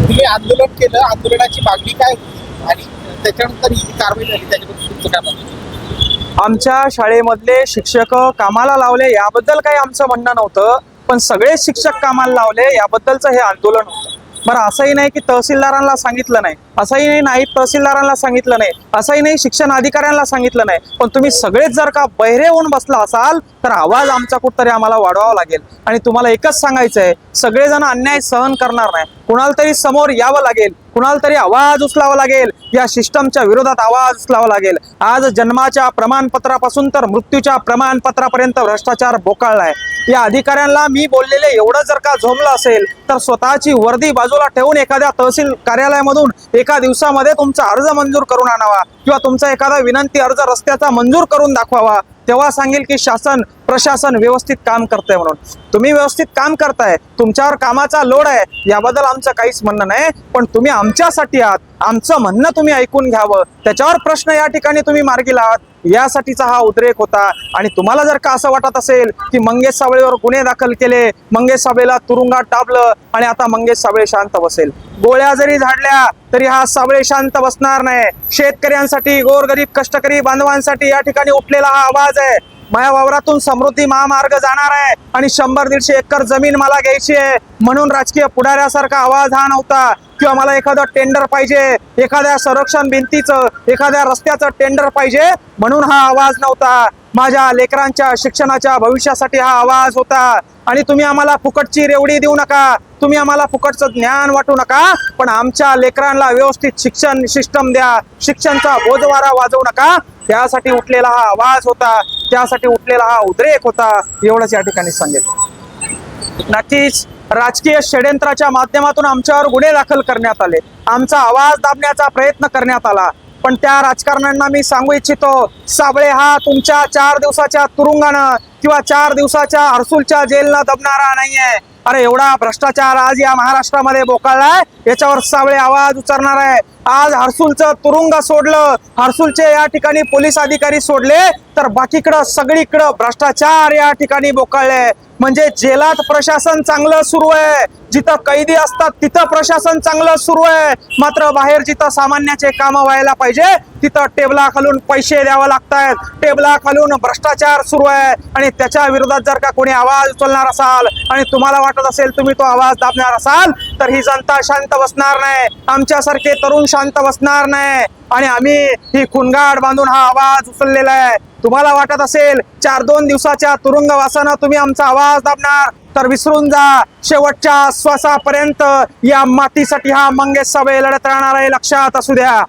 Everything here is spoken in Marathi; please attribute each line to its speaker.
Speaker 1: तुम्ही आंदोलन केलं, आंदोलनाची मागणी काय होती आणि त्याच्यानंतर ही कारवाई झाली, त्याच्याबद्दल तुमचं काय म्हणणं आहे?
Speaker 2: आमच्या शाळेमधले शिक्षक कामाला लावले याबद्दल काही आमचं म्हणणं नव्हतं, पण सगळे शिक्षक कामाला लावले याबद्दलचं हे आंदोलन होतं. बरं, असंही नाही की तहसीलदारांना सांगितलं नाही, असंही नाही तहसीलदारांना सांगितलं नाही, असंही नाही शिक्षण अधिकाऱ्यांना सांगितलं नाही, पण तुम्ही सगळेच जर का बहिरे होऊन बसला असाल तर आवाज आमचा कुठतरी आम्हाला वाढवावा लागेल. आणि तुम्हाला एकच सांगायचं आहे, सगळेजण अन्याय सहन करणार नाही, कुणाला तरी समोर यावं लागेल, कुणाला तरी आवाज उचलावा लागेल, या सिस्टमच्या विरोधात आवाज उचलावा लागेल. आज जन्माच्या प्रमाणपत्रापासून तर मृत्यूच्या प्रमाणपत्रापर्यंत भ्रष्टाचार बोकाळलाय. या अधिकाऱ्यांना मी बोललेले एवढं जर का झोंबलं असेल तर स्वतःची वर्दी बाजूला ठेवून एखाद्या तहसील कार्यालयामधून एका दिवसामध्ये तुमचा अर्ज मंजूर करून आणावा किंवा तुमचा एखादा विनंती अर्ज रस्त्याचा मंजूर करून दाखवावा. तेव्हा सांगेल की शासन प्रशासन व्यवस्थित काम करतंय म्हणून. तुम्ही व्यवस्थित काम करताय, तुमच्यावर कामाचा लोड आहे, याबद्दल आमचं काहीच म्हणणं नाही, पण तुम्ही आमच्यासाठी आहात, आमचं म्हणणं तुम्ही ऐकून घ्यावं, त्याच्यावर प्रश्न या ठिकाणी तुम्ही मार्गी लावात, यासाठीचा हा उद्रेक होता. आणि तुम्हाला जर का असं वाटत असेल की मंगेश साबळेवर गुन्हे दाखल केले, मंगेश साबळेला तुरुंगात टाकलं आणि आता मंगेश साबळे शांत बसेल, गोळ्या जरी झाडल्या तरी हा साबळे शांत बसणार नाही. शेतकऱ्यांसाठी, गोरगरीब कष्टकरी बांधवांसाठी या ठिकाणी उठलेला हा आवाज आहे. माझ्या वावरातून समृद्धी महामार्ग जाणार आहे आणि 100-150 एकर जमीन मला घ्यायची आहे म्हणून राजकीय पुढाऱ्यासारखा आवाज हा नव्हता, किंवा मला एखादं टेंडर पाहिजे, एखाद्या संरक्षण भिंतीचं, एखाद्या रस्त्याचं टेंडर पाहिजे म्हणून हा आवाज नव्हता. माझ्या लेकरांच्या शिक्षणाच्या भविष्यासाठी हा आवाज होता. आणि तुम्ही आम्हाला फुकटची रेवडी देऊ नका, तुम्ही आम्हाला फुकटचं ज्ञान वाटू नका, पण आमच्या लेकरांना व्यवस्थित शिक्षण सिस्टम द्या, शिक्षणचा बोजवारा वाजवू नका. त्यासाठी उठलेला हा आवाज होता, त्यासाठी उठलेला हा उद्रेक होता, एवढंच या ठिकाणी सांगेल. नक्कीच राजकीय षड्यंत्राच्या माध्यमातून आमच्यावर गुन्हे दाखल करण्यात आले, आमचा आवाज दाबण्याचा प्रयत्न करण्यात आला, पण त्या राजकारण्यांना मी सांगू इच्छितो, साबळे हा तुमच्या 4 दिवसाच्या तुरुंगानं किंवा 4 दिवसाच्या हर्सुलच्या जेलनं दबणारा नाहीये. अरे एवढा भ्रष्टाचार आज या महाराष्ट्रामध्ये बोकाळलाय, याच्यावर साबळे आवाज उचलणार आहे. आज हर्सुलचं तुरुंग सोडलं, हर्सुलचे या ठिकाणी पोलीस अधिकारी सोडले, तर बाकीकडं सगळीकडं भ्रष्टाचार या ठिकाणी बोकाळले. म्हणजे जेलात प्रशासन चांगलं सुरू आहे, जिथं कैदी असतात तिथं प्रशासन चांगलं सुरू आहे, मात्र बाहेर जिथं सामान्याचे काम व्हायला पाहिजे तिथं टेबला खालून पैसे द्यावं लागतायत, टेबला खालून भ्रष्टाचार सुरू आहे. आणि त्याच्या विरोधात जर का कोणी आवाज उचलणार असाल आणि तुम्हाला वाटत असेल तुम्ही तो आवाज दाबणार असाल तर ही जनता शांत बसणार नाही, आमच्यासारखे तरुण शांत बसणार नाही. आणि आम्ही ही खुणगाड बांधून हा आवाज उचललेला आहे. तुम्हाला वाटत असेल 4-2 दिवसाच्या तुरुंगवासानं तुम्ही आमचा आवाज दाबणार तर विसरून जा, शेवटच्या श्वासापर्यंत या मातीसाठी हा मंगेश साबळे लढत राहणार आहे, लक्षात असू द्या.